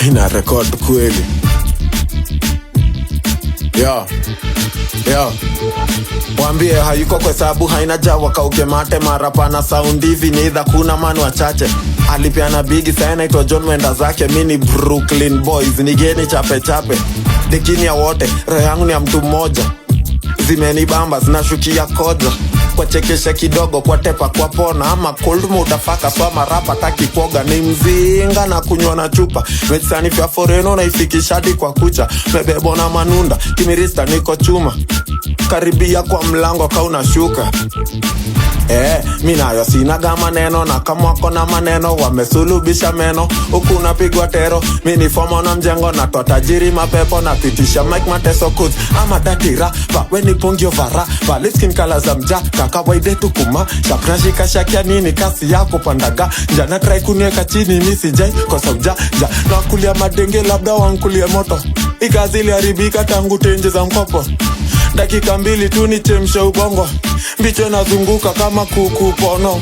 ina record kweli. Yo wambie hayuko kwa sababu haina jawa kauke mate marapana sound hivi ni idha kuna manu wachache. Alipiana bigi sana ito John Wenda zake mini Brooklyn Boys nigeni chape chape. Dekini ya wote roho yangu ni ya mtu mmoja. Zimeni bamba zinashukia kodza kwa chekesha kidogo kwa tepa kwa pona ama cold mood afaka swama rapa taki kuoga ni mzinga na kunywa na chupa metsani fya foreno na ifikisha hadi kwa kucha mebebo na manunda kimirista niko chuma karibia kwa mlango kauna shuka. Minayo sinaga maneno na kama wako na maneno wamesulubisha meno huku napigwa tero mini fomo na mjengo na tajiri mapepo na pitisha mic mateso kuz ama datira pa weni pongyo vara pa lipskin kala za mja kaka waide tukuma shakrashi kashakia nini kasi yako pandaga njana try kunieka chini nisi jai kwa sabja na kulia madenge labda wankulia moto ikazili haribika tangu tenje za mkopo dakika 2 tu ni chemsha ubongo mbicho nazunguka kama kuku pono.